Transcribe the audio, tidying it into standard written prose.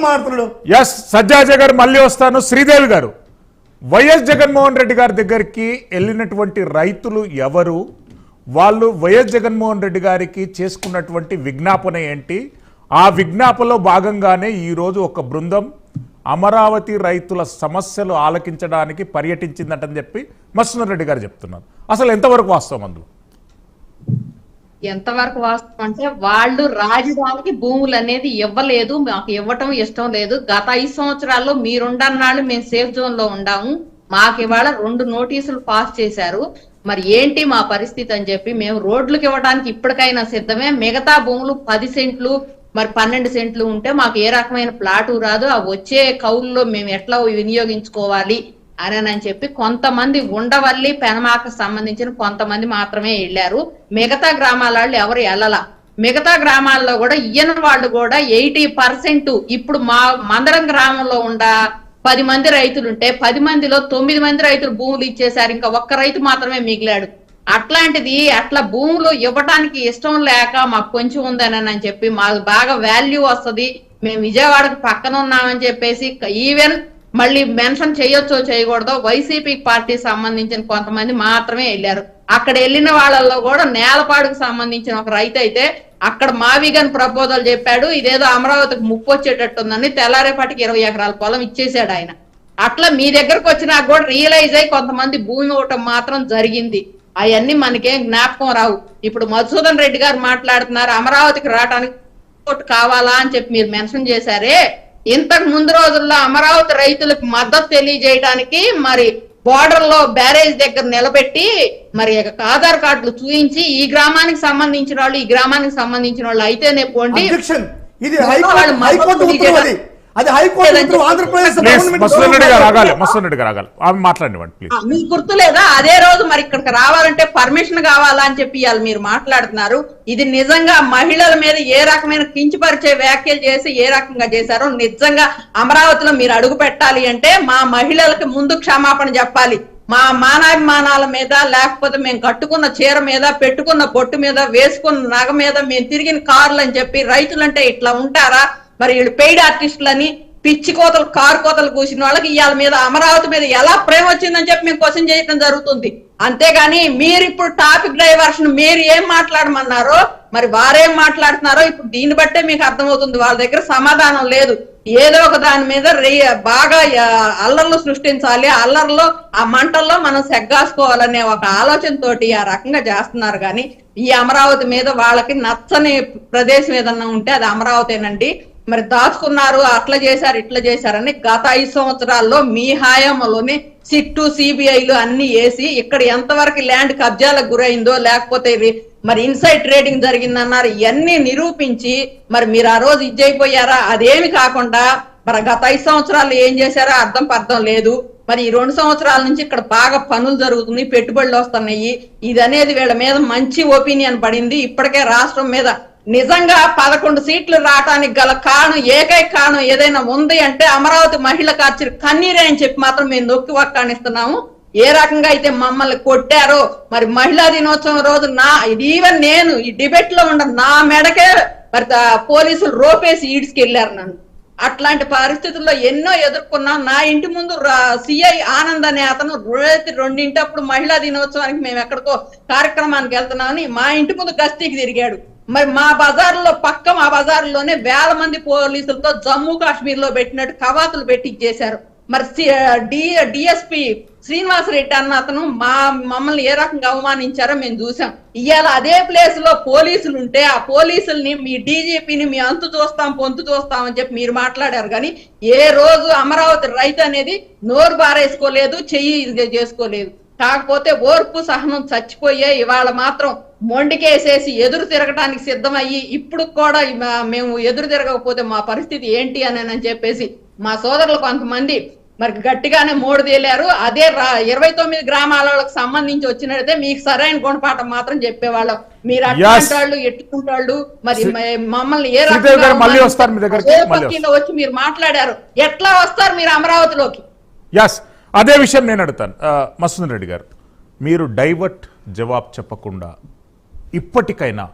మాట్లాడుతున్నాడు. ఎస్ సజ్జాజ గారు మళ్ళీ వస్తాను. శ్రీదేవి గారు, వైఎస్ జగన్మోహన్ రెడ్డి గారి దగ్గరికి వెళ్ళినటువంటి రైతులు ఎవరు, వాళ్ళు వైఎస్ జగన్మోహన్ రెడ్డి గారికి చేసుకున్నటువంటి విజ్ఞాపన ఏంటి, ఆ విజ్ఞాపనలో భాగంగానే ఈరోజు ఒక బృందం అమరావతి రైతుల సమస్యలు ఆలకించడానికి పర్యటించిందంటని చెప్పి మత్స్యనారాయణ రెడ్డి గారు చెప్తున్నారు. అసలు ఎంతవరకు వాస్తవం అందులో? ఎంతవరకు వాస్తవం అంటే, వాళ్ళు రాజధానికి భూములు అనేది ఇవ్వలేదు, మాకు ఇవ్వటం ఇష్టం లేదు. గత 5 సంవత్సరాల్లో మీరుండన్నాళ్ళు మేము సేఫ్ జోన్ లో ఉండాము, మాకు ఇవాళ 2 నోటీసులు పాస్ చేశారు, మరి ఏంటి మా పరిస్థితి అని చెప్పి మేము రోడ్లకు ఇవ్వడానికి ఇప్పటికైనా సిద్ధమే. మిగతా భూములు 10 సెంట్లు మరి 12 సెంట్లు ఉంటే మాకు ఏ రకమైన ప్లాటు రాదు, ఆ వచ్చే కౌలులో మేము ఎట్లా వినియోగించుకోవాలి అని చెప్పి కొంతమంది ఉండవల్లి పెనమాక సంబంధించిన కొంతమంది మాత్రమే వెళ్ళారు. మిగతా గ్రామాల వాళ్ళు ఎవరు వెళ్ళాల. మిగతా గ్రామాల్లో కూడా ఈయన వాళ్ళు కూడా 80% ఇప్పుడు మా మందరం గ్రామంలో 10 మంది రైతులుంటే 10 మందిలో 9 మంది రైతులు భూములు ఇచ్చేశారు, ఇంకా ఒక్క రైతు మాత్రమే మిగిలాడు. అట్లాంటిది అట్లా భూములు ఇవ్వడానికి ఇష్టం లేక మాకు కొంచెం ఉందని చెప్పి మాకు బాగా వాల్యూ వస్తుంది, మేము విజయవాడకు పక్కన ఉన్నామని చెప్పేసి ఈవెన్ మళ్ళీ మెన్షన్ చేయొచ్చో చేయకూడదో వైసీపీ పార్టీ సంబంధించిన కొంతమంది మాత్రమే వెళ్ళారు. అక్కడ వెళ్ళిన వాళ్ళల్లో కూడా నేలపాడుకు సంబంధించిన ఒక రైతు అయితే అక్కడ మావిగన్ ప్రపోజల్ చెప్పాడు, ఇదేదో అమరావతికి ముప్పు వచ్చేటట్టుందని, తెల్లారేపాటికి 20 ఎకరాల పొలం ఇచ్చేసాడు ఆయన. అట్లా మీ దగ్గరకు వచ్చినా కూడా రియలైజ్ అయ్యి కొంతమంది భూమి ఇవ్వటం మాత్రం జరిగింది. అవన్నీ మనకేం జ్ఞాపకం రావు. ఇప్పుడు మధుసూదన్ రెడ్డి గారు మాట్లాడుతున్నారు అమరావతికి రావడానికి కావాలా అని చెప్పి మీరు మెన్షన్ చేశారే, ఇంతకు ముందు రోజుల్లో అమరావతి రైతులకు మద్దతు తెలియజేయడానికి మరి బోర్డర్ లో బ్యారేజ్ దగ్గర నిలబెట్టి మరి ఆధార్ కార్డులు చూపించి ఈ గ్రామానికి సంబంధించిన వాళ్ళు ఈ గ్రామానికి సంబంధించిన వాళ్ళు అయితేనే పోండి, మీకు గుర్తు లేదా? అదే రోజు మరి ఇక్కడికి రావాలంటే పర్మిషన్ కావాలా అని చెప్పి ఇవాళ మీరు మాట్లాడుతున్నారు. ఇది నిజంగా మహిళల మీద ఏ రకమైన కించపరిచే వ్యాఖ్యలు చేసి ఏ రకంగా చేశారో నిజంగా అమరావతిలో మీరు అడుగు పెట్టాలి అంటే మా మహిళలకు ముందు క్షమాపణ చెప్పాలి. మా మానాభిమానాల మీద, లేకపోతే మేము కట్టుకున్న చీర మీద, పెట్టుకున్న బొట్టు మీద, వేసుకున్న నగ మీద, మేము తిరిగిన కార్లు అని చెప్పి రైతులంటే ఇట్లా ఉంటారా? మరి వీళ్ళు పెయిడ్ ఆర్టిస్టులని పిచ్చి కోతలు కారు కోతలు కూసిన వాళ్ళకి ఇవాళ మీద అమరావతి మీద ఎలా ప్రేమ వచ్చిందని చెప్పి మేము క్వశ్చన్ చేయడం జరుగుతుంది. అంతేగాని మీరు ఇప్పుడు టాపిక్ డైవర్షన్ మీరు ఏం మాట్లాడమన్నారో మరి వారేం మాట్లాడుతున్నారో ఇప్పుడు దీన్ని బట్టే మీకు అర్థమవుతుంది. వాళ్ళ దగ్గర సమాధానం లేదు. ఏదో ఒక దాని మీద బాగా అల్లర్లు సృష్టించాలి, అల్లర్లో ఆ మంటల్లో మనం సెగ్గాసుకోవాలనే ఒక ఆలోచనతోటి ఆ రకంగా చేస్తున్నారు. కానీ ఈ అమరావతి మీద వాళ్ళకి నచ్చని ప్రదేశం ఏదన్నా ఉంటే అది అమరావతేనండి. మరి దాచుకున్నారు, అట్లా చేశారు ఇట్లా చేశారని గత 5 సంవత్సరాల్లో మీ హయాంలోనే సిట్టు సిబిఐలు అన్ని వేసి ఇక్కడ ఎంతవరకు ల్యాండ్ కబ్జాలకు గురైందో, లేకపోతే మరి ఇన్సైడ్ ట్రేడింగ్ జరిగిందన్నారు, ఇవన్నీ నిరూపించి మరి మీరు ఆ రోజు ఇజ్జైపోయారా? అదేమి కాకుండా మరి గత 5 సంవత్సరాలు ఏం చేశారో అర్థం లేదు. మరి ఈ 2 సంవత్సరాల నుంచి ఇక్కడ బాగా పనులు జరుగుతున్నాయి, పెట్టుబడులు వస్తున్నాయి. ఇది అనేది వీళ్ళ మీద మంచి ఒపీనియన్ పడింది. ఇప్పటికే రాష్ట్రం మీద నిజంగా 11 సీట్లు రావడానికి గల కారణం, ఏకైక కారణం ఏదైనా ఉంది అంటే అమరావతి మహిళ కార్చి కన్నీరే అని చెప్పి మాత్రం మేము నొక్కి వక్కానిస్తున్నాము. ఏ రకంగా అయితే మమ్మల్ని కొట్టారో మరి మహిళా దినోత్సవం రోజు ఈవెన్ నేను ఈ డిబేట్ లో ఉన్న నా మెడకే మరి పోలీసులు రోపేసి ఈడ్చుకెళ్లారు నన్ను. అట్లాంటి పరిస్థితుల్లో ఎన్నో ఎదుర్కొన్నాం. నా ఇంటి ముందు సిఐ ఆనంద్ అనే అతను 2:00 మహిళా దినోత్సవానికి మేము ఎక్కడికో కార్యక్రమానికి వెళ్తున్నామని మా ఇంటి ముందు గస్తీకి తిరిగాడు. మరి మా బజార్లో మా బజార్లోనే వేల మంది పోలీసులతో జమ్మూ కాశ్మీర్ లో పెట్టినట్టు కవాతులు పెట్టి చేశారు. మరి డిఎస్పి శ్రీనివాసరెడ్డి అన్న అతను మమ్మల్ని ఏ రకంగా అవమానించారో మేము చూసాం. ఇవాళ అదే ప్లేస్ లో పోలీసులు ఉంటే ఆ పోలీసుల్ని మీ డీజీపీని మీ అంతు చూస్తాం పొంతు చూస్తాం అని చెప్పి మీరు మాట్లాడారు. కానీ ఏ రోజు అమరావతి రైతు అనేది నోరు బారేసుకోలేదు, చెయ్యి చేసుకోలేదు. కాకపోతే ఓర్పు సహనం చచ్చిపోయే ఇవాళ మాత్రం మొండికేసేసి ఎదురు తిరగడానికి సిద్ధమయ్యి ఇప్పుడు కూడా మేము ఎదురు తిరగకపోతే మా పరిస్థితి ఏంటి అని చెప్పేసి మా సోదరులు కొంతమంది మరి గట్టిగానే మోడు తేలారు. అదే 29 గ్రామాలకు సంబంధించి వచ్చినట్లయితే మీకు సరైన గుణపాఠం మాత్రం చెప్పేవాళ్ళం. మీరు అట్లాంటి ఎట్టుకుంటాళ్ళు మరి మమ్మల్ని ఏ రకంగా వచ్చి మీరు మాట్లాడారు, ఎట్లా వస్తారు మీరు అమరావతిలోకి? అదే విషయం నేను అడుగుతాను. మధుసూదన్ రెడ్డి గారు, మీరు డైవర్ట్ జవాబు చెప్పకుండా ఇప్పటికైనా